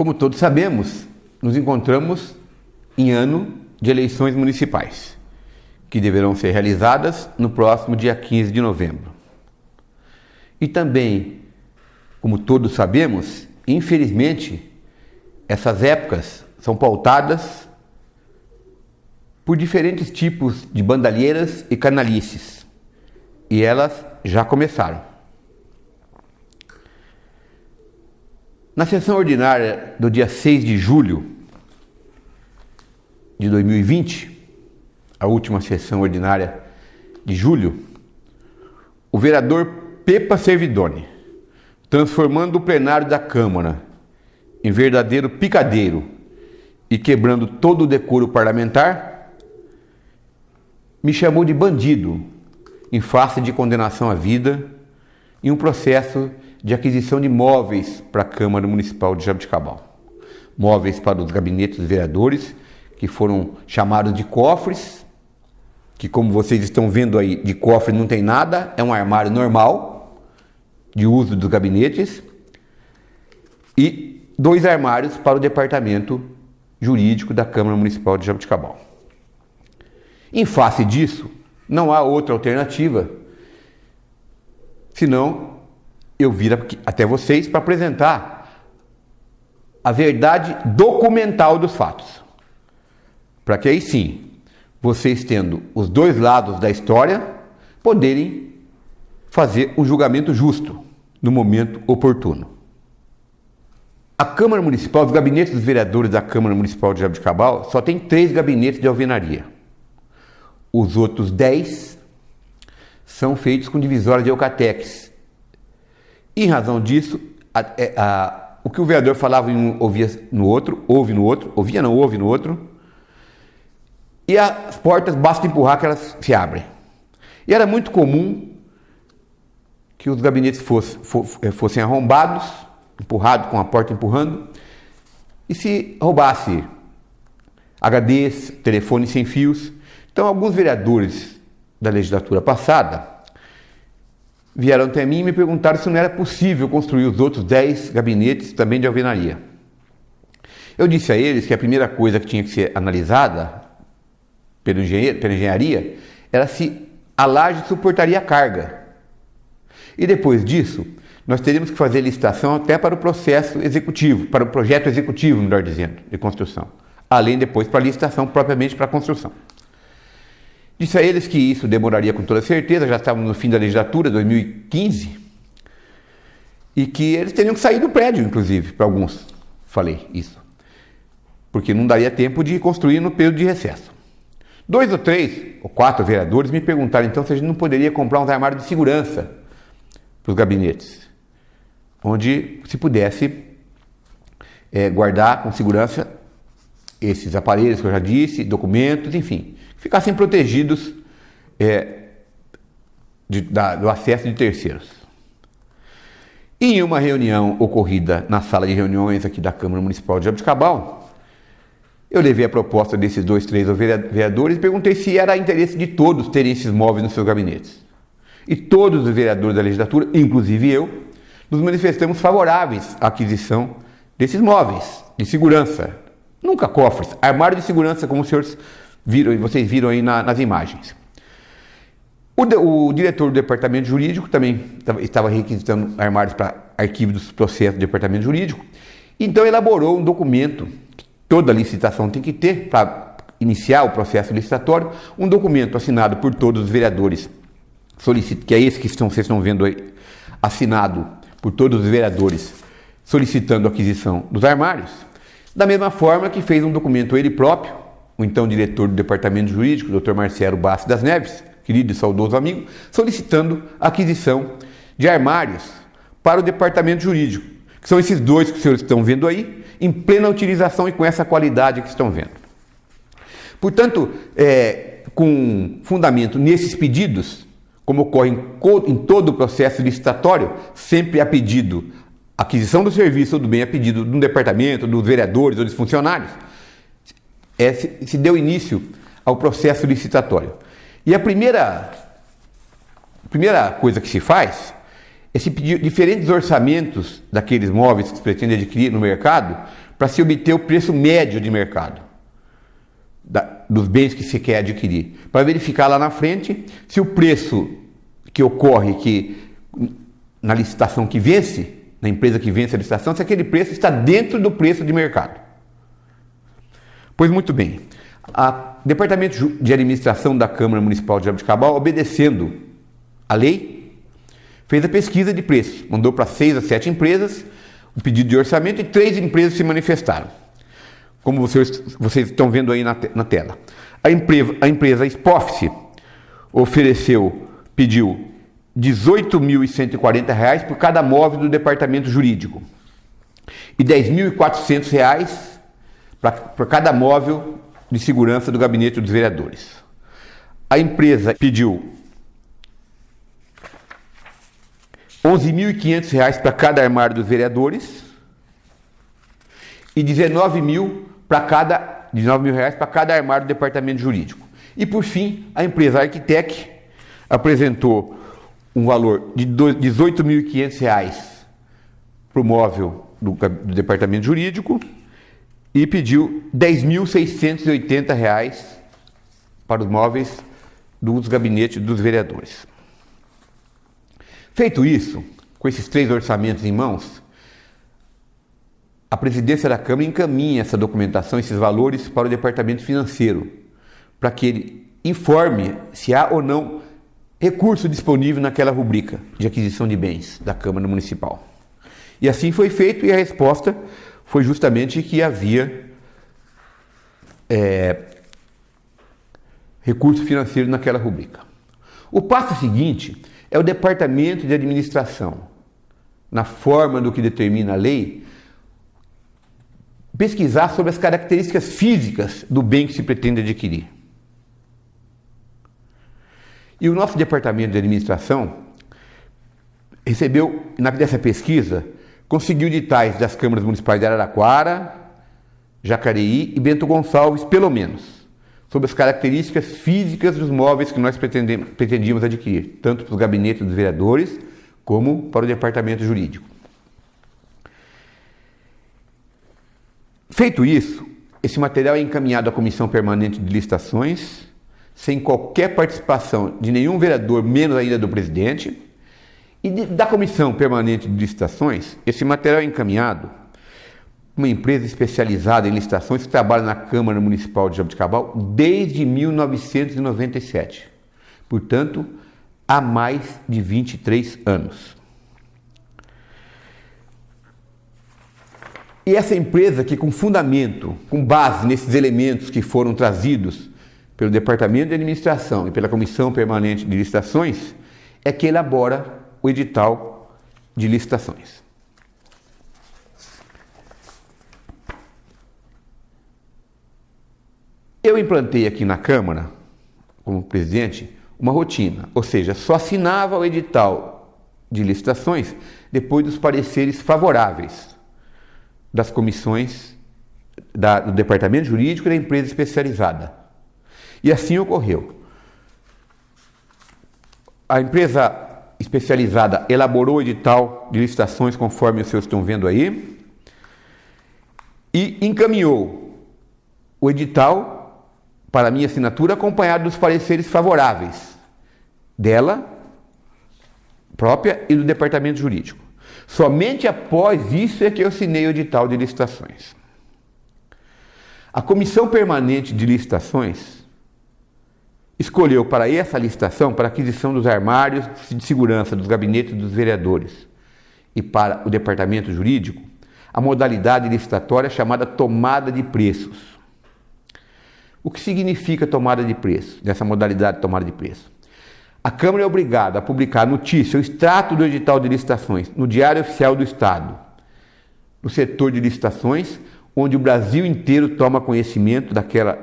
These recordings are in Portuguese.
Como todos sabemos, nos encontramos em ano de eleições municipais, que deverão ser realizadas no próximo dia 15 de novembro. E também, como todos sabemos, infelizmente, essas épocas são pautadas por diferentes tipos de bandalheiras e canalices, e elas já começaram. Na sessão ordinária do dia 6 de julho de 2020, a última sessão ordinária de julho, o vereador Pepa Servidoni, transformando o plenário da Câmara em verdadeiro picadeiro e quebrando todo o decoro parlamentar, me chamou de bandido em face de condenação à vida em um processo de aquisição de móveis para a Câmara Municipal de Jaboticabal. Móveis para os gabinetes dos vereadores, que foram chamados de cofres, que, como vocês estão vendo aí, de cofre não tem nada, é um armário normal de uso dos gabinetes, e 2 armários para o departamento jurídico da Câmara Municipal de Jaboticabal. Em face disso, não há outra alternativa senão eu vir até vocês para apresentar a verdade documental dos fatos. Para que aí sim, vocês tendo os 2 lados da história, poderem fazer um julgamento justo no momento oportuno. A Câmara Municipal, os gabinetes dos vereadores da Câmara Municipal de Jaboticabal só tem 3 gabinetes de alvenaria. Os outros 10 são feitos com divisória de Eucatex. Em razão disso, o que o vereador falava em um, ouvia no outro, ouve no outro, ouvia não, ouve no outro, e as portas basta empurrar que elas se abrem. E era muito comum que os gabinetes fossem arrombados, empurrados, com a porta empurrando, e se roubasse HDs, telefones sem fios. Então, alguns vereadores da legislatura passada vieram até mim e me perguntaram se não era possível construir os outros 10 gabinetes também de alvenaria. Eu disse a eles que a primeira coisa que tinha que ser analisada pela engenharia era se a laje suportaria a carga. E depois disso, nós teríamos que fazer licitação até para o processo executivo, para o projeto executivo, melhor dizendo, de construção. Além depois para a licitação propriamente para a construção. Disse a eles que isso demoraria com toda certeza, já estávamos no fim da legislatura, 2015, e que eles teriam que sair do prédio, inclusive, para alguns. Falei isso. Porque não daria tempo de construir no período de recesso. 2 ou 3 ou 4 vereadores me perguntaram então se a gente não poderia comprar uns armários de segurança para os gabinetes, onde se pudesse guardar com segurança esses aparelhos que eu já disse, documentos, enfim, ficassem protegidos do acesso de terceiros. Em uma reunião ocorrida na sala de reuniões aqui da Câmara Municipal de Jaboticabal, eu levei a proposta desses 2, 3 vereadores e perguntei se era interesse de todos terem esses móveis nos seus gabinetes. E todos os vereadores da legislatura, inclusive eu, nos manifestamos favoráveis à aquisição desses móveis de segurança. Nunca cofres, armário de segurança, como os senhores viram, vocês viram aí nas imagens. O diretor do departamento jurídico também estava requisitando armários para arquivo dos processos do departamento jurídico. Então elaborou um documento que toda licitação tem que ter para iniciar o processo licitatório, um documento assinado por todos os vereadores, que é esse que vocês estão vendo aí, assinado por todos os vereadores, solicitando a aquisição dos armários, da mesma forma que fez um documento ele próprio, o então diretor do departamento jurídico, Dr. Marcelo Bastos das Neves, querido e saudoso amigo, solicitando a aquisição de armários para o departamento jurídico, que são esses 2 que os senhores estão vendo aí, em plena utilização e com essa qualidade que estão vendo. Portanto, com fundamento nesses pedidos, como ocorre em todo o processo licitatório, sempre a pedido, aquisição do serviço ou do bem a pedido de um departamento, dos vereadores ou dos funcionários, se deu início ao processo licitatório. E a primeira coisa que se faz é se pedir diferentes orçamentos daqueles móveis que se pretende adquirir no mercado para se obter o preço médio de mercado dos bens que se quer adquirir, para verificar lá na frente se o preço que ocorre na licitação que vence, na empresa que vence a licitação, se aquele preço está dentro do preço de mercado. Pois muito bem, o Departamento de Administração da Câmara Municipal de Jaboticabal, obedecendo a lei, fez a pesquisa de preços, mandou para 6 a 7 empresas o pedido de orçamento e 3 empresas se manifestaram. Como vocês estão vendo aí na tela. A empresa Spofice pediu R$ 18.140 por cada móvel do departamento jurídico e R$ 10.400 para cada móvel de segurança do gabinete dos vereadores. A empresa pediu R$ 11.500 para cada armário dos vereadores e R$ 19.000 para cada armário do departamento jurídico. E por fim, a empresa Arquitec apresentou um valor de R$ 18.500 para o móvel do departamento jurídico e pediu R$ 10.680 para os móveis dos gabinetes dos vereadores. Feito isso, com esses 3 orçamentos em mãos, a presidência da Câmara encaminha essa documentação, esses valores, para o departamento financeiro, para que ele informe se há ou não recurso disponível naquela rubrica de aquisição de bens da Câmara Municipal. E assim foi feito, e a resposta foi justamente que havia recurso financeiro naquela rubrica. O passo seguinte é o Departamento de Administração, na forma do que determina a lei, pesquisar sobre as características físicas do bem que se pretende adquirir. E o nosso Departamento de Administração recebeu, nessa pesquisa, conseguiu editais das câmaras municipais de Araraquara, Jacareí e Bento Gonçalves, pelo menos, sobre as características físicas dos móveis que nós pretendíamos adquirir, tanto para os gabinetes dos vereadores, como para o departamento jurídico. Feito isso, esse material é encaminhado à Comissão Permanente de Licitações, sem qualquer participação de nenhum vereador, menos ainda do presidente, e da Comissão Permanente de Licitações, esse material é encaminhado para uma empresa especializada em licitações que trabalha na Câmara Municipal de Jaboticabal desde 1997, portanto, há mais de 23 anos. E essa empresa que, com fundamento, com base nesses elementos que foram trazidos pelo Departamento de Administração e pela Comissão Permanente de Licitações, é que elabora o edital de licitações. Eu implantei aqui na Câmara, como presidente, uma rotina, ou seja, só assinava o edital de licitações depois dos pareceres favoráveis das comissões do Departamento Jurídico e da empresa especializada. E assim ocorreu. A empresa especializada elaborou o edital de licitações, conforme vocês estão vendo aí, e encaminhou o edital para minha assinatura, acompanhado dos pareceres favoráveis dela própria e do Departamento Jurídico. Somente após isso é que eu assinei o edital de licitações. A Comissão Permanente de Licitações escolheu para essa licitação, para a aquisição dos armários de segurança dos gabinetes dos vereadores e para o Departamento Jurídico, a modalidade licitatória chamada tomada de preços. O que significa tomada de preço, dessa modalidade de tomada de preço? A Câmara é obrigada a publicar a notícia, o extrato do edital de licitações, no Diário Oficial do Estado, no setor de licitações, onde o Brasil inteiro toma conhecimento daquela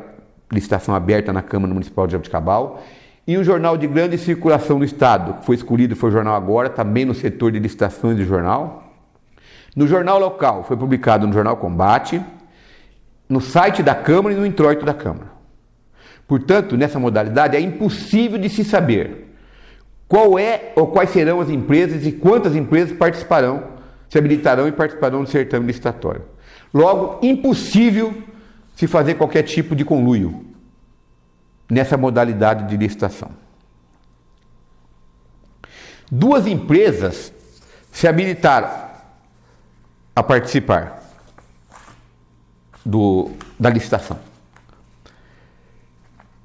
licitação aberta na Câmara Municipal de Jaboticabal, e um jornal de grande circulação do Estado, que foi escolhido, foi o Jornal Agora, também no setor de licitações do jornal. No jornal local, foi publicado no Jornal Combate, no site da Câmara e no introito da Câmara. Portanto, nessa modalidade, é impossível de se saber qual é ou quais serão as empresas e quantas empresas participarão, se habilitarão e participarão do certame licitatório. Logo, impossível se fazer qualquer tipo de conluio nessa modalidade de licitação. Duas empresas se habilitaram a participar da licitação.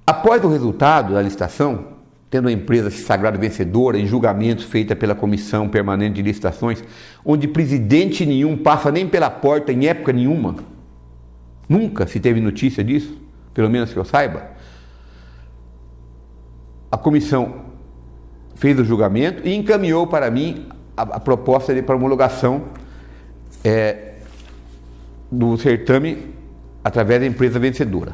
Após o resultado da licitação, tendo a empresa se sagrado vencedora em julgamentos feitos pela Comissão Permanente de Licitações, onde presidente nenhum passa nem pela porta em época nenhuma, nunca se teve notícia disso, pelo menos que eu saiba, a comissão fez o julgamento e encaminhou para mim a proposta para homologação do certame através da empresa vencedora.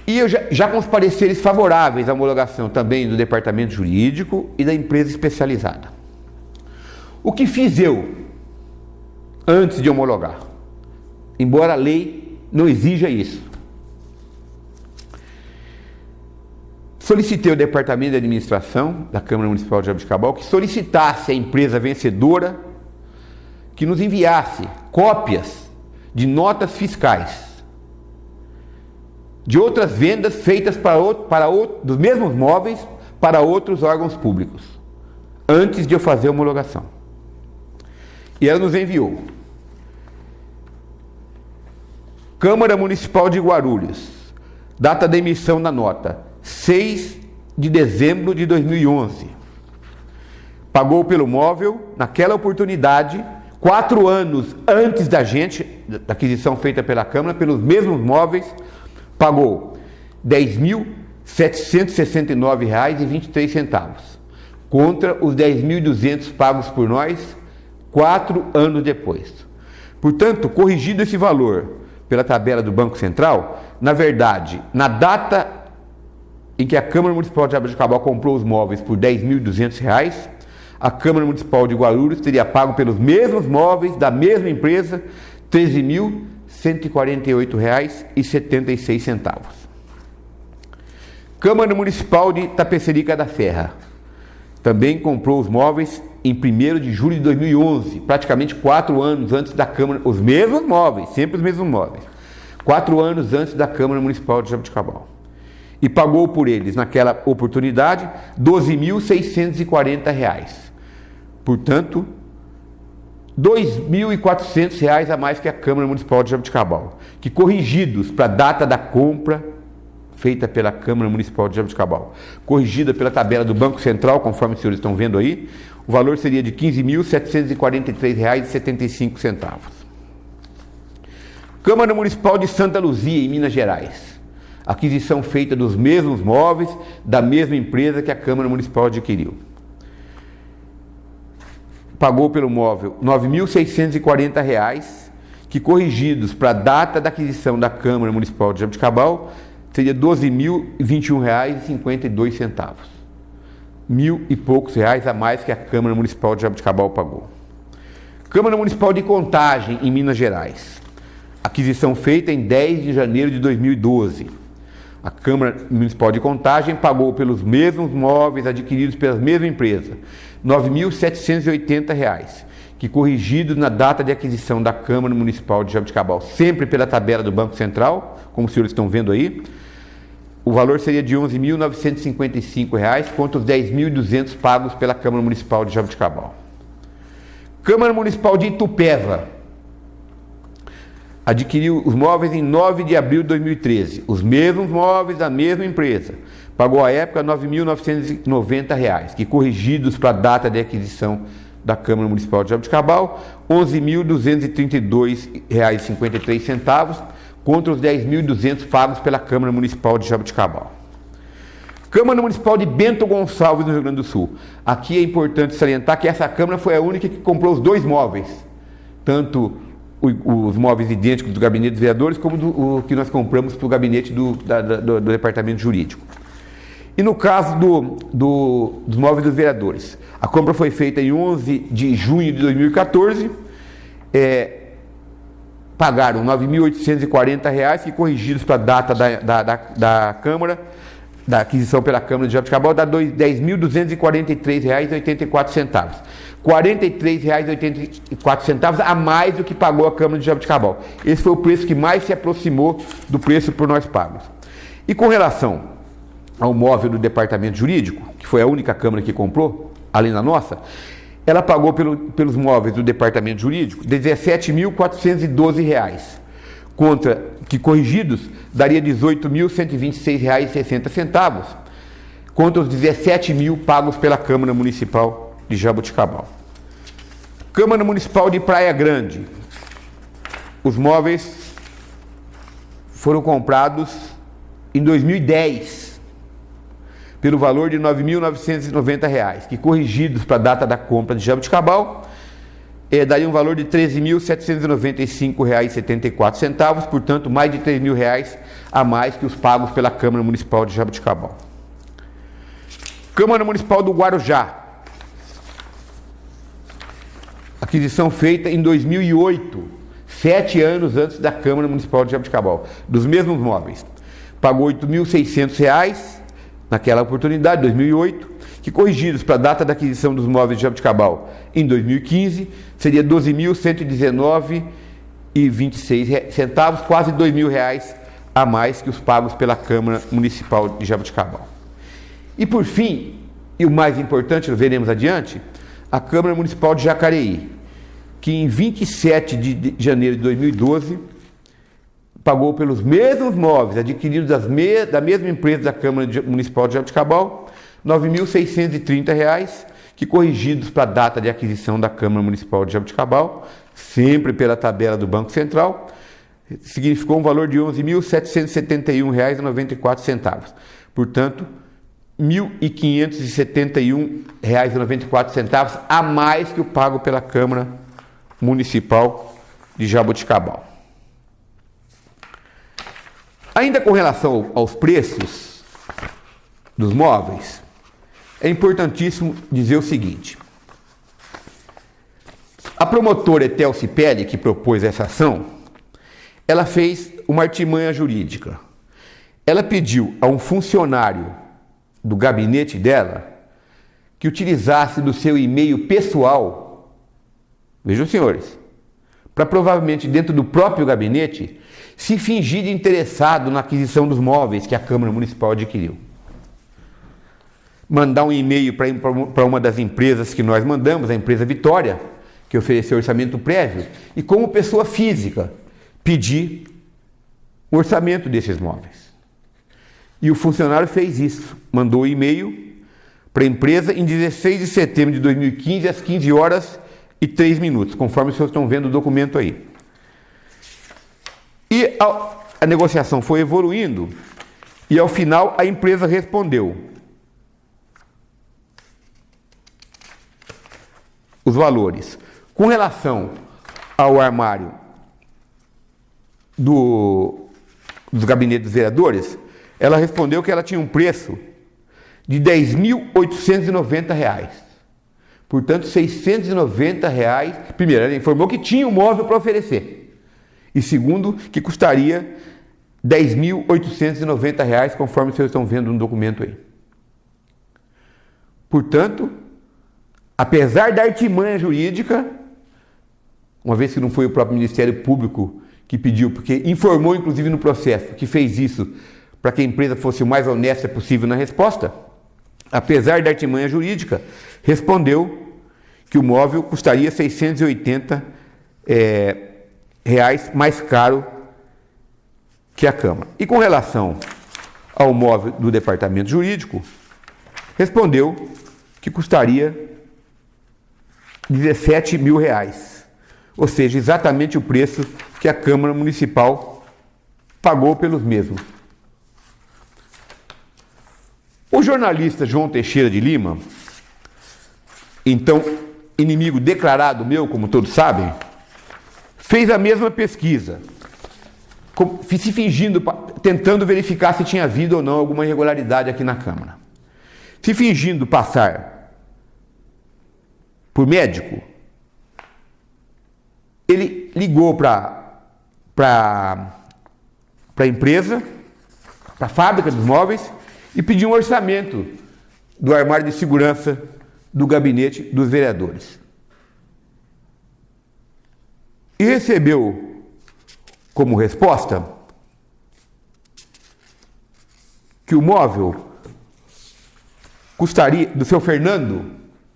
E eu já com os pareceres favoráveis à homologação também do departamento jurídico e da empresa especializada. O que fiz eu antes de homologar? Embora a lei não exija isso. Solicitei ao departamento de administração da Câmara Municipal de Jaboticabal que solicitasse à empresa vencedora que nos enviasse cópias de notas fiscais de outras vendas feitas dos mesmos móveis para outros órgãos públicos, antes de eu fazer a homologação. E ela nos enviou. Câmara Municipal de Guarulhos, data da emissão da nota, 6 de dezembro de 2011. Pagou pelo móvel, naquela oportunidade, 4 anos antes da aquisição feita pela Câmara, pelos mesmos móveis, pagou R$ 10.769,23, contra os 10.200 pagos por nós 4 anos depois. Portanto, corrigido esse valor pela tabela do Banco Central, na verdade, na data em que a Câmara Municipal de Jaboticabal comprou os móveis por R$ 10.200, a Câmara Municipal de Guarulhos teria pago pelos mesmos móveis da mesma empresa R$ 13.148,76. Câmara Municipal de Tapecerica da Serra também comprou os móveis em 1º de julho de 2011, praticamente 4 anos antes da Câmara, os mesmos móveis, sempre os mesmos móveis, 4 anos antes da Câmara Municipal de Jaboticabal. E pagou por eles, naquela oportunidade, R$ 12.640. Portanto, R$ 2.400 a mais que a Câmara Municipal de Jaboticabal, que corrigidos para a data da compra feita pela Câmara Municipal de Jaboticabal, corrigida pela tabela do Banco Central, conforme os senhores estão vendo aí, o valor seria de R$ 15.743,75. Câmara Municipal de Santa Luzia, em Minas Gerais. Aquisição feita dos mesmos móveis, da mesma empresa que a Câmara Municipal adquiriu. Pagou pelo móvel R$ 9.640, que corrigidos para a data da aquisição da Câmara Municipal de Jaboticabal, seria R$ 12.021,52. R$ 1.000 e poucos a mais que a Câmara Municipal de Jaboticabal pagou. Câmara Municipal de Contagem, em Minas Gerais. Aquisição feita em 10 de janeiro de 2012. A Câmara Municipal de Contagem pagou pelos mesmos móveis adquiridos pela mesma empresa, R$ 9.780, que corrigidos na data de aquisição da Câmara Municipal de Jaboticabal, sempre pela tabela do Banco Central, como os senhores estão vendo aí, o valor seria de R$ 11.955 contra os R$ 10.200 pagos pela Câmara Municipal de Jaboticabal. Câmara Municipal de Itupeva adquiriu os móveis em 9 de abril de 2013, os mesmos móveis da mesma empresa. Pagou à época R$ 9.990, que corrigidos para a data de aquisição da Câmara Municipal de Jaboticabal, R$ 11.232,53, contra os R$ 10.200 pagos pela Câmara Municipal de Jaboticabal. Câmara Municipal de Bento Gonçalves, no Rio Grande do Sul. Aqui é importante salientar que essa Câmara foi a única que comprou os 2 móveis, tanto os móveis idênticos do gabinete dos vereadores, como o que nós compramos para o gabinete do departamento jurídico. E no caso dos móveis dos vereadores, a compra foi feita em 11 de junho de 2014, pagaram R$ 9.840, que corrigidos para a data da Câmara, da aquisição pela Câmara de Jaboticabal dá R$ 10.243,84. R$ 43,84 a mais do que pagou a Câmara de Jaboticabal. Esse foi o preço que mais se aproximou do preço por nós pagos. E com relação ao móvel do departamento jurídico, que foi a única Câmara que comprou, além da nossa, ela pagou pelos móveis do departamento jurídico R$ 17.412, contra que corrigidos daria R$ 18.126,60, contra os 17.000 pagos pela Câmara Municipal de Jaboticabal. Câmara Municipal de Praia Grande. Os móveis foram comprados em 2010 pelo valor de R$ 9.990, que corrigidos para a data da compra de Jaboticabal, daria um valor de R$ 13.795,74, portanto, mais de R$ 3.000 a mais que os pagos pela Câmara Municipal de Jaboticabal. Câmara Municipal do Guarujá. Aquisição feita em 2008, 7 anos antes da Câmara Municipal de Jaboticabal, dos mesmos móveis. Pagou R$ 8.600 naquela oportunidade, 2008, que corrigidos para a data da aquisição dos móveis de Jaboticabal em 2015, seria R$ 12.119,26, quase R$ 2.000 a mais que os pagos pela Câmara Municipal de Jaboticabal. E por fim, e o mais importante, veremos adiante, a Câmara Municipal de Jacareí, que em 27 de janeiro de 2012 pagou pelos mesmos móveis adquiridos da mesma empresa da Câmara Municipal de Jaboticabal R$ 9.630, que corrigidos para a data de aquisição da Câmara Municipal de Jaboticabal, sempre pela tabela do Banco Central, significou um valor de R$ 11.771,94. Portanto, R$ 1.571,94 a mais que o pago pela Câmara Municipal de Jaboticabal. Ainda com relação aos preços dos móveis, é importantíssimo dizer o seguinte: a promotora Etel Cipelli, que propôs essa ação, ela fez uma artimanha jurídica. Ela pediu a um funcionário do gabinete dela que utilizasse do seu e-mail pessoal, vejam senhores, para provavelmente dentro do próprio gabinete se fingir de interessado na aquisição dos móveis que a Câmara Municipal adquiriu. Mandar um e-mail para uma das empresas que nós mandamos, a empresa Vitória, que ofereceu orçamento prévio, e como pessoa física pedir o orçamento desses móveis. E o funcionário fez isso, mandou o e-mail para a empresa em 16 de setembro de 2015, às 15h03, conforme vocês estão vendo o documento aí. E a negociação foi evoluindo, e ao final a empresa respondeu os valores. Com relação ao armário dos gabinetes dos vereadores, ela respondeu que ela tinha um preço de R$ 10.890. Portanto, R$ 690. Primeiro, ela informou que tinha um móvel para oferecer. E segundo, que custaria R$ 10.890, conforme vocês estão vendo no documento aí. Portanto, apesar da artimanha jurídica, uma vez que não foi o próprio Ministério Público que pediu, porque informou inclusive no processo que fez isso para que a empresa fosse o mais honesta possível na resposta, apesar da artimanha jurídica, respondeu que o móvel custaria R$ 680 mais caro que a Câmara. E com relação ao móvel do departamento jurídico, respondeu que custaria R$ 17.000, ou seja, exatamente o preço que a Câmara Municipal pagou pelos mesmos. O jornalista João Teixeira de Lima, então inimigo declarado meu, como todos sabem, fez a mesma pesquisa, se fingindo, tentando verificar se tinha havido ou não alguma irregularidade aqui na Câmara. Se fingindo passar por médico, ele ligou para a empresa, para a fábrica dos móveis, e pediu um orçamento do armário de segurança do gabinete dos vereadores. E recebeu como resposta que o móvel custaria, do seu Fernando,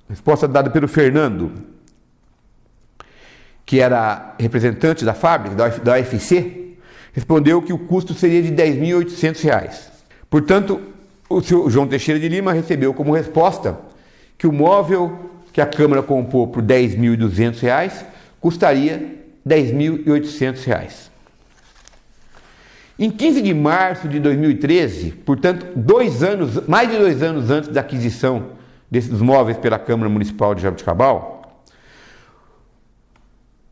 resposta dada pelo Fernando, que era representante da fábrica, da UFC, respondeu que o custo seria de R$ 10.800. Portanto, o senhor João Teixeira de Lima recebeu como resposta que o móvel que a Câmara comprou por R$ 10.200 custaria R$ 10.800. Em 15 de março de 2013, portanto, mais de 2 anos antes da aquisição desses móveis pela Câmara Municipal de Jaboticabal,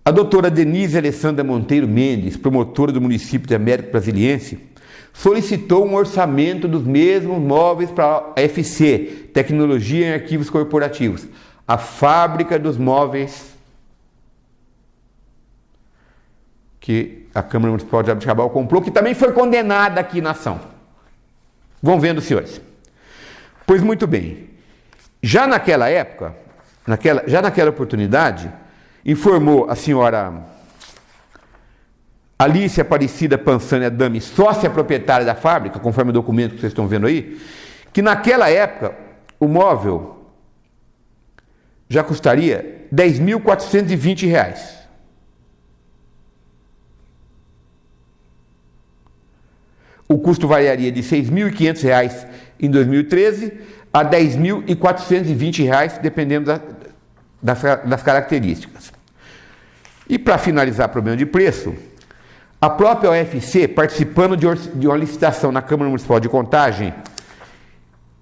a doutora Denise Alessandra Monteiro Mendes, promotora do município de Américo Brasiliense, solicitou um orçamento dos mesmos móveis para a FC, Tecnologia em Arquivos Corporativos, a fábrica dos móveis que a Câmara Municipal de Jaboticabal comprou, que também foi condenada aqui na ação. Vão vendo, senhores. Pois muito bem. Já naquela época, naquela oportunidade, informou a senhora Alice Aparecida Pansani Adame, sócia proprietária da fábrica, conforme o documento que vocês estão vendo aí, que naquela época o móvel já custaria R$ 10.420. O custo variaria de R$ 6.500 em 2013 a R$ 10.420, dependendo das características. E para finalizar o problema de preço, a própria UFC, participando de uma licitação na Câmara Municipal de Contagem,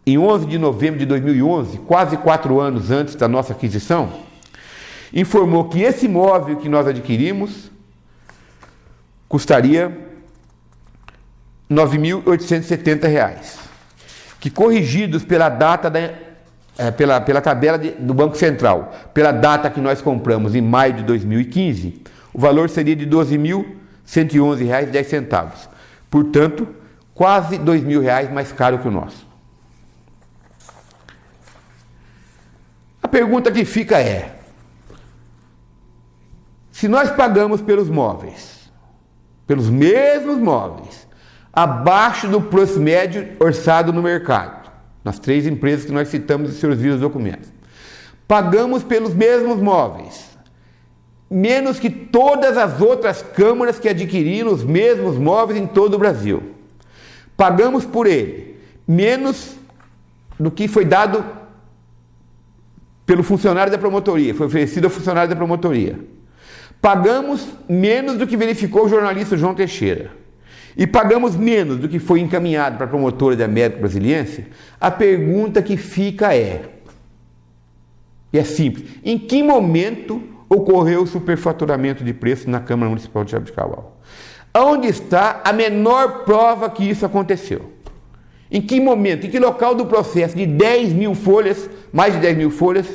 em 11 de novembro de 2011, quase 4 anos antes da nossa aquisição, informou que esse imóvel que nós adquirimos custaria R$ 9.870, que corrigidos pela data pela tabela do Banco Central, pela data que nós compramos em maio de 2015, o valor seria de R$ 12.111,10. Portanto, quase R$ 2.000 mais caro que o nosso. A pergunta que fica é: se nós pagamos pelos móveis, pelos mesmos móveis, abaixo do preço médio orçado no mercado, nas 3 empresas que nós citamos e seus vídeos documentos, pagamos pelos mesmos móveis, menos que todas as outras câmaras que adquiriram os mesmos móveis em todo o Brasil. Pagamos por ele menos do que foi dado pelo funcionário da promotoria, foi oferecido ao funcionário da promotoria. Pagamos menos do que verificou o jornalista João Teixeira. E pagamos menos do que foi encaminhado para a promotora da Américo Brasiliense. A pergunta que fica é simples: em que momento ocorreu o superfaturamento de preço na Câmara Municipal de Jaboticabal? Onde está a menor prova que isso aconteceu? Em que momento, em que local do processo de 10.000 folhas, mais de 10.000 folhas,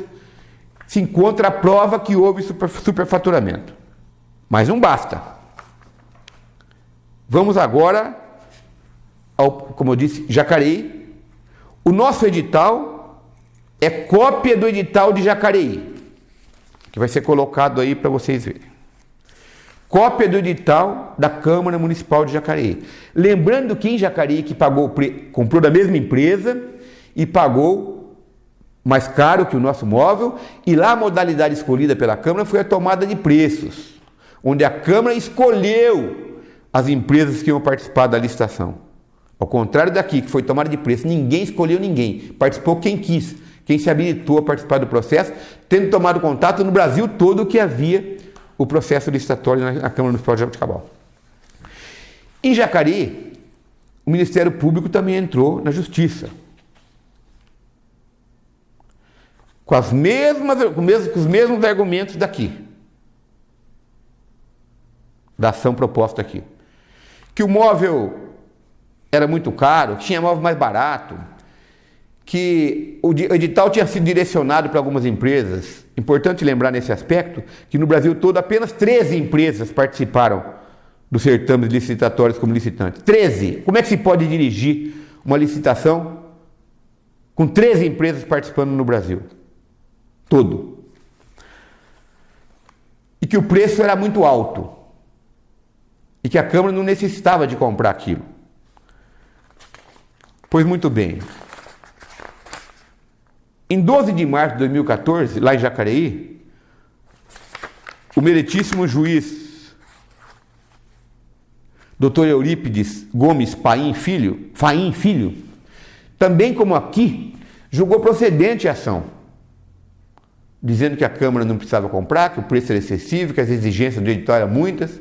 se encontra a prova que houve superfaturamento? Mas não basta. Vamos agora ao, como eu disse, Jacareí. O nosso edital é cópia do edital de Jacareí, que vai ser colocado aí para vocês verem. Cópia do edital da Câmara Municipal de Jacareí. Lembrando que em Jacareí que comprou da mesma empresa e pagou mais caro que o nosso móvel, e lá a modalidade escolhida pela Câmara foi a tomada de preços, onde a Câmara escolheu as empresas que iam participar da licitação. Ao contrário daqui, que foi tomada de preço, ninguém escolheu ninguém, participou quem quis, quem se habilitou a participar do processo, tendo tomado contato no Brasil todo que havia o processo licitatório na Câmara Municipal de Jaboticabal. Em Jacareí, o Ministério Público também entrou na Justiça, com os mesmos argumentos daqui, da ação proposta aqui. Que o móvel era muito caro, que tinha móvel mais barato, que o edital tinha sido direcionado para algumas empresas. Importante lembrar nesse aspecto que no Brasil todo apenas 13 empresas participaram dos certames licitatórios como licitantes. 13! Como é que se pode dirigir uma licitação com 13 empresas participando no Brasil. Todo. E que o preço era muito alto. E que a Câmara não necessitava de comprar aquilo. Pois muito bem. Em 12 de março de 2014, lá em Jacareí, o meritíssimo juiz Dr. Eurípides Gomes Faim Filho, também como aqui, julgou procedente a ação, dizendo que a Câmara não precisava comprar, que o preço era excessivo, que as exigências do edital eram muitas,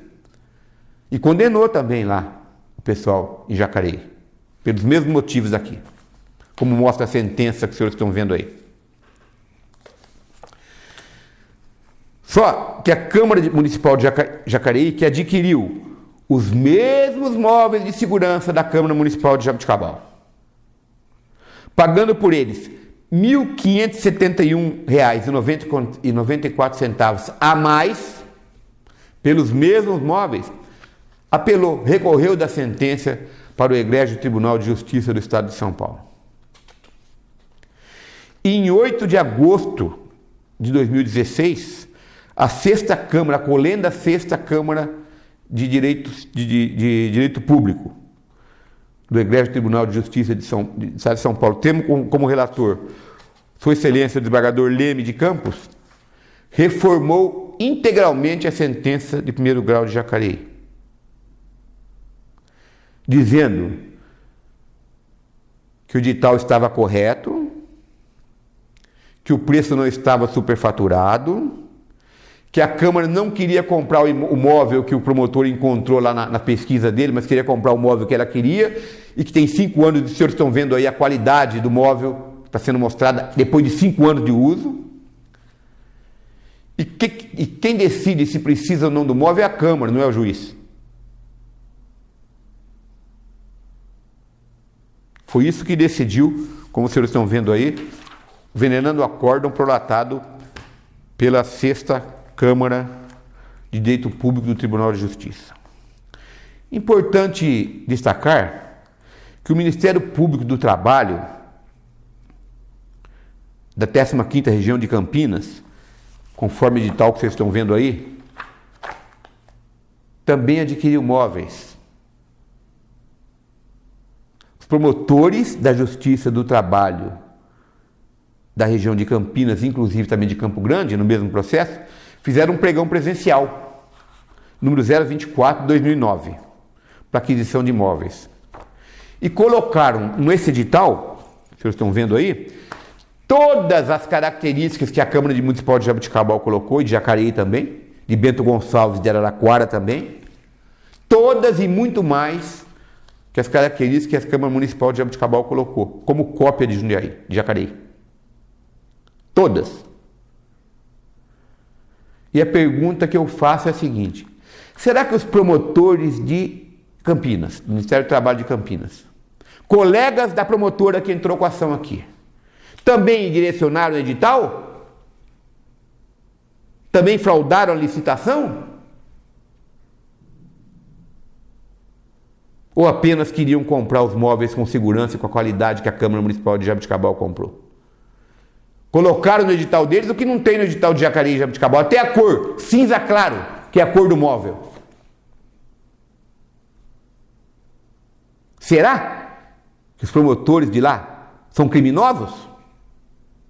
e condenou também lá o pessoal em Jacareí, pelos mesmos motivos aqui, como mostra a sentença que os senhores estão vendo aí. Só que a Câmara Municipal de Jacareí, que adquiriu os mesmos móveis de segurança da Câmara Municipal de Jaboticabal, pagando por eles R$ 1.571,94 a mais pelos mesmos móveis, apelou, recorreu da sentença para o Egrégio Tribunal de Justiça do Estado de São Paulo. E em 8 de agosto de 2016, a Sexta Câmara, a colenda Sexta Câmara de Direito Público do Egrégio Tribunal de Justiça do Estado de São Paulo, temos como relator Sua Excelência o desembargador Leme de Campos, reformou integralmente a sentença de primeiro grau de Jacareí, dizendo que o edital estava correto, que o preço não estava superfaturado, que a Câmara não queria comprar o móvel que o promotor encontrou lá na pesquisa dele, mas queria comprar o móvel que ela queria, e que tem 5 anos, os senhores estão vendo aí a qualidade do móvel que está sendo mostrada depois de 5 anos de uso. E quem decide se precisa ou não do móvel é a Câmara, não é o juiz. Foi isso que decidiu, como os senhores estão vendo aí, envenenando o acórdão prolatado pela Sexta Câmara de Direito Público do Tribunal de Justiça. Importante destacar que o Ministério Público do Trabalho da 15ª Região de Campinas, conforme o edital que vocês estão vendo aí, também adquiriu móveis. Os promotores da Justiça do Trabalho da região de Campinas, inclusive também de Campo Grande, no mesmo processo, fizeram um pregão presencial, número 024 de 2009, para aquisição de imóveis. E colocaram nesse edital, vocês estão vendo aí, todas as características que a Câmara Municipal de Jaboticabal colocou, e de Jacareí também, de Bento Gonçalves, de Araraquara também, todas e muito mais que as características que a Câmara Municipal de Jaboticabal colocou, como cópia de Jundiaí, de Jacareí. Todas. E a pergunta que eu faço é a seguinte: será que os promotores de Campinas, do Ministério do Trabalho de Campinas, colegas da promotora que entrou com a ação aqui, também direcionaram o edital? Também fraudaram a licitação? Ou apenas queriam comprar os móveis com segurança e com a qualidade que a Câmara Municipal de Jaboticabal comprou? Colocaram no edital deles o que não tem no edital de Jacareí e Jaboticabal, até a cor, cinza claro, que é a cor do móvel. Será que os promotores de lá são criminosos?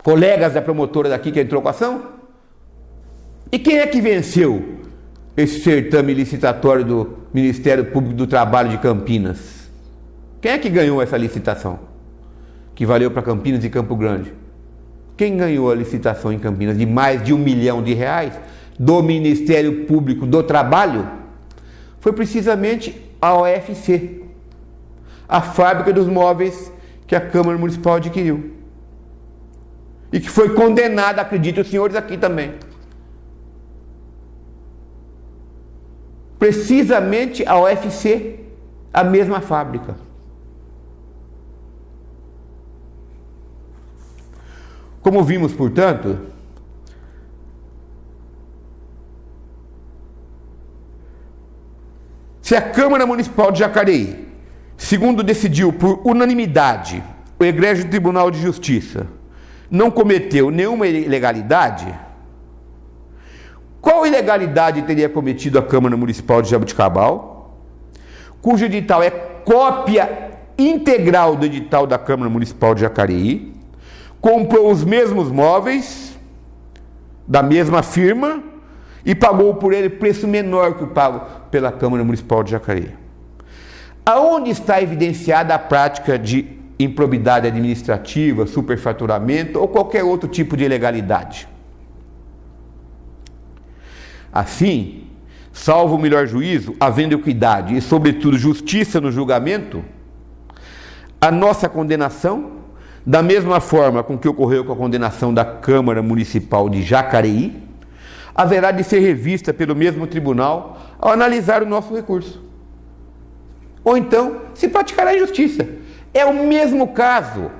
Colegas da promotora daqui que entrou com a ação? E quem é que venceu esse certame licitatório do Ministério Público do Trabalho de Campinas? Quem é que ganhou essa licitação? Que valeu para Campinas e Campo Grande? Quem ganhou a licitação em Campinas de mais de R$1 milhão do Ministério Público do Trabalho? Foi precisamente a OFC, a fábrica dos móveis que a Câmara Municipal adquiriu. E que foi condenada, acredito os senhores aqui também. Precisamente a OFC, a mesma fábrica. Como vimos, portanto, se a Câmara Municipal de Jacareí Segundo, decidiu por unanimidade o Egrégio Tribunal de Justiça não cometeu nenhuma ilegalidade, qual ilegalidade teria cometido a Câmara Municipal de Jaboticabal, cujo edital é cópia integral do edital da Câmara Municipal de Jacareí, comprou os mesmos móveis da mesma firma e pagou por ele preço menor que o pago pela Câmara Municipal de Jacareí? Aonde está evidenciada a prática de improbidade administrativa, superfaturamento ou qualquer outro tipo de ilegalidade? Assim, salvo o melhor juízo, havendo equidade e, sobretudo, justiça no julgamento, a nossa condenação, da mesma forma com que ocorreu com a condenação da Câmara Municipal de Jacareí, haverá de ser revista pelo mesmo tribunal ao analisar o nosso recurso. Ou então, se praticará a injustiça. É o mesmo caso.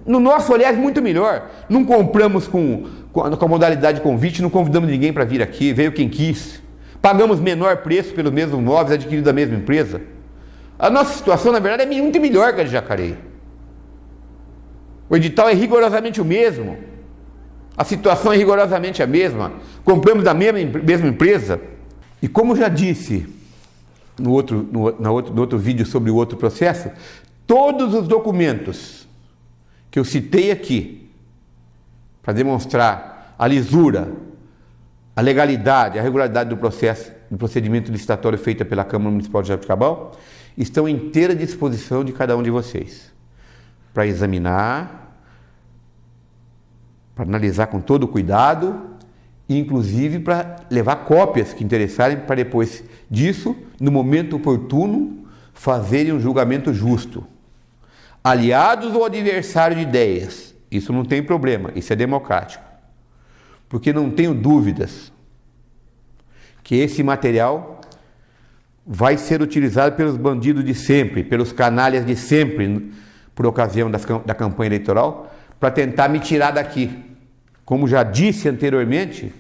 No nosso olhar é muito melhor. Não compramos com a modalidade de convite, não convidamos ninguém para vir aqui, veio quem quis. Pagamos menor preço pelos mesmos móveis adquiridos da mesma empresa. A nossa situação, na verdade, é muito melhor que a de Jacareí. O edital é rigorosamente o mesmo. A situação é rigorosamente a mesma. Compramos da mesma empresa. E como já disse no outro vídeo sobre o outro processo, todos os documentos que eu citei aqui para demonstrar a lisura, a legalidade, a regularidade do processo, do procedimento licitatório feito pela Câmara Municipal de Jaboticabal, estão à inteira disposição de cada um de vocês para examinar, para analisar com todo cuidado e inclusive para levar cópias que interessarem para depois disso, no momento oportuno, fazerem um julgamento justo. Aliados ou adversário de ideias, isso não tem problema, isso é democrático. Porque não tenho dúvidas que esse material vai ser utilizado pelos bandidos de sempre, pelos canalhas de sempre, por ocasião da campanha eleitoral, para tentar me tirar daqui. Como já disse anteriormente,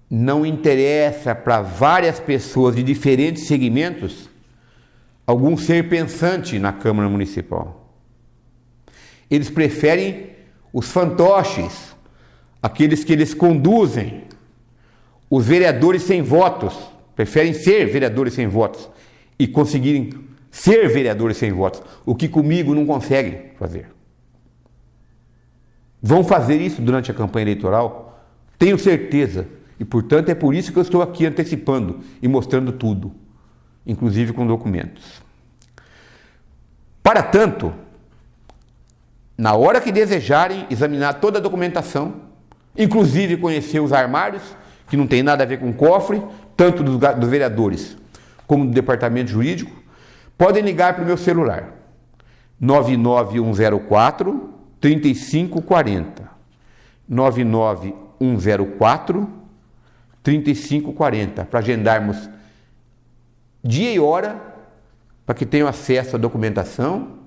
não interessa para várias pessoas de diferentes segmentos algum ser pensante na Câmara Municipal. Eles preferem os fantoches, aqueles que eles conduzem, os vereadores sem votos, preferem ser vereadores sem votos e conseguirem ser vereadores sem votos, o que comigo não conseguem fazer. Vão fazer isso durante a campanha eleitoral? Tenho certeza. E, portanto, é por isso que eu estou aqui antecipando e mostrando tudo, inclusive com documentos. Para tanto, na hora que desejarem examinar toda a documentação, inclusive conhecer os armários, que não tem nada a ver com cofre, tanto dos vereadores como do departamento jurídico, podem ligar para o meu celular, 99104 3540, 99104 3540, para agendarmos dia e hora para que tenham acesso à documentação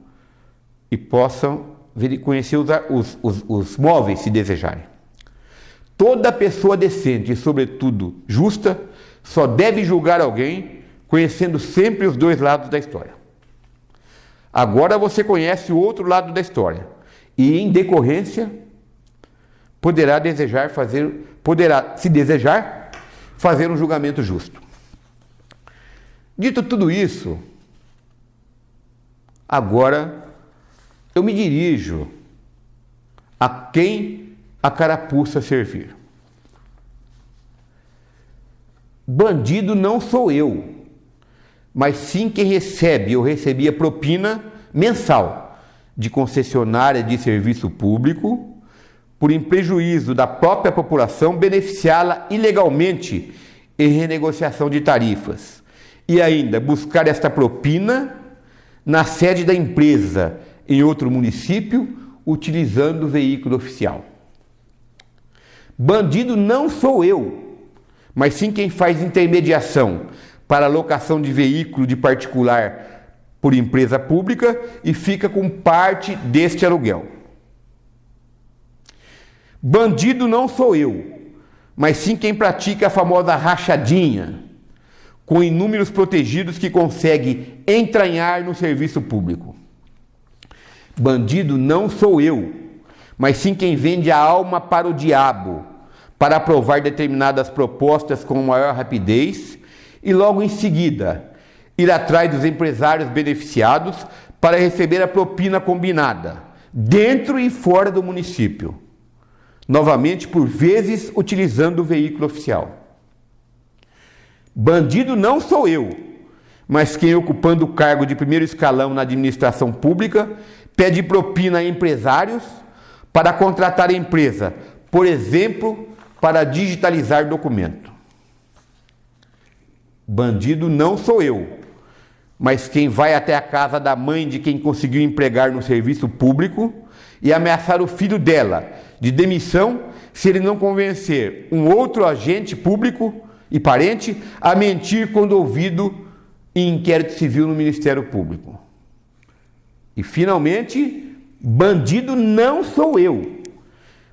e possam conhecer os móveis se desejarem. Toda pessoa decente e, sobretudo, justa, só deve julgar alguém conhecendo sempre os dois lados da história. Agora você conhece o outro lado da história e, em decorrência, poderá, se desejar, fazer um julgamento justo. Dito tudo isso, agora eu me dirijo a quem a carapuça servir. Bandido não sou eu, mas sim quem recebe ou recebia propina mensal de concessionária de serviço público por em prejuízo da própria população beneficiá-la ilegalmente em renegociação de tarifas e ainda buscar esta propina na sede da empresa em outro município utilizando o veículo oficial. Bandido não sou eu, mas sim quem faz intermediação para alocação de veículo de particular por empresa pública e fica com parte deste aluguel. Bandido não sou eu, mas sim quem pratica a famosa rachadinha, com inúmeros protegidos que consegue entranhar no serviço público. Bandido não sou eu, mas sim quem vende a alma para o diabo, para aprovar determinadas propostas com maior rapidez e logo em seguida ir atrás dos empresários beneficiados para receber a propina combinada, dentro e fora do município, novamente por vezes utilizando o veículo oficial. Bandido não sou eu, mas quem ocupando o cargo de primeiro escalão na administração pública pede propina a empresários para contratar a empresa, por exemplo, para digitalizar documento. Bandido não sou eu, mas quem vai até a casa da mãe de quem conseguiu empregar no serviço público e ameaçar o filho dela de demissão se ele não convencer um outro agente público e parente a mentir quando ouvido em inquérito civil no Ministério Público. E, finalmente, bandido não sou eu,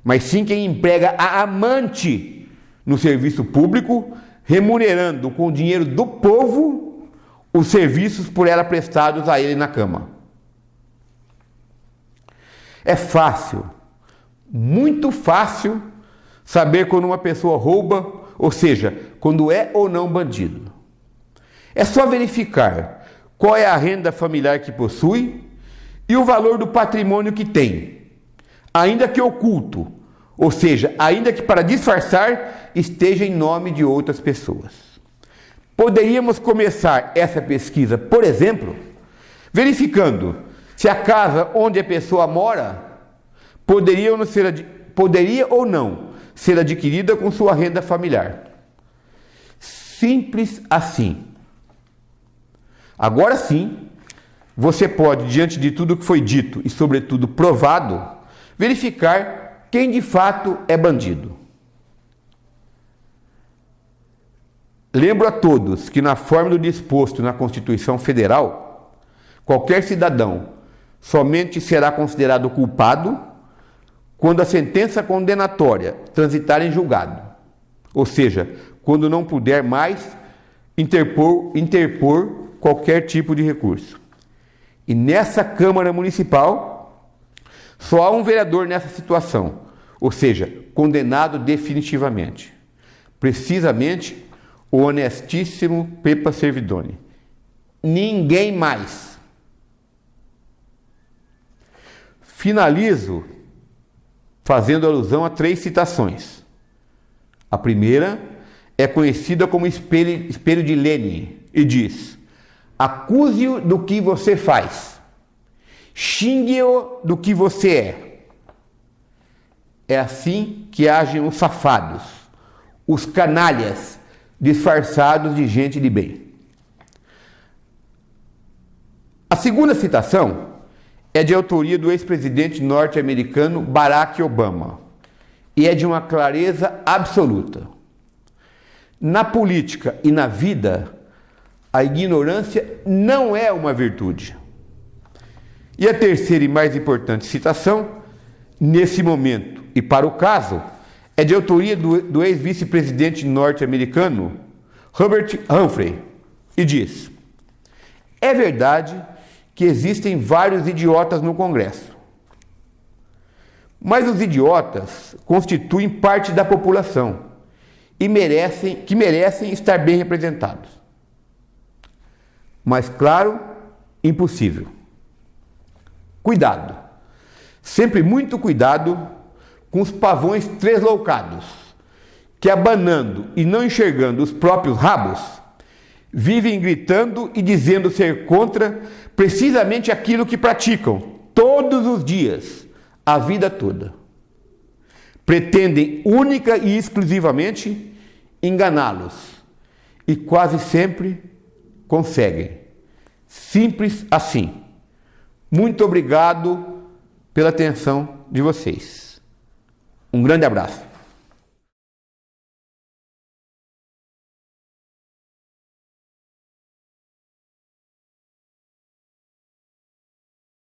mas sim quem emprega a amante no serviço público, remunerando com o dinheiro do povo os serviços por ela prestados a ele na cama. É fácil, muito fácil, saber quando uma pessoa rouba, ou seja, quando é ou não bandido. É só verificar qual é a renda familiar que possui e o valor do patrimônio que tem, ainda que oculto, ou seja, ainda que para disfarçar esteja em nome de outras pessoas. Poderíamos começar essa pesquisa, por exemplo, verificando se a casa onde a pessoa mora poderia ou não ser adquirida com sua renda familiar. Simples assim. Agora sim, você pode, diante de tudo que foi dito e, sobretudo, provado, verificar quem de fato é bandido. Lembro a todos que, na forma do disposto na Constituição Federal, qualquer cidadão somente será considerado culpado quando a sentença condenatória transitar em julgado, ou seja, quando não puder mais interpor qualquer tipo de recurso. E nessa Câmara Municipal, só há um vereador nessa situação, ou seja, condenado definitivamente. Precisamente, o honestíssimo Pepa Servidoni. Ninguém mais. Finalizo fazendo alusão a 3 citações. A primeira é conhecida como espelho de Lenin e diz: acuse-o do que você faz, xingue-o do que você é. É assim que agem os safados, os canalhas disfarçados de gente de bem. A segunda citação é de autoria do ex-presidente norte-americano Barack Obama e é de uma clareza absoluta. Na política e na vida, a ignorância não é uma virtude. E a terceira e mais importante citação, nesse momento e para o caso, é de autoria do ex-vice-presidente norte-americano Hubert Humphrey e diz: é verdade que existem vários idiotas no Congresso, mas os idiotas constituem parte da população e merecem estar bem representados. Mas, claro, impossível. Cuidado, sempre muito cuidado com os pavões tresloucados, que abanando e não enxergando os próprios rabos, vivem gritando e dizendo ser contra precisamente aquilo que praticam todos os dias, a vida toda. Pretendem única e exclusivamente enganá-los e quase sempre conseguem. Simples assim. Muito obrigado pela atenção de vocês. Um grande abraço.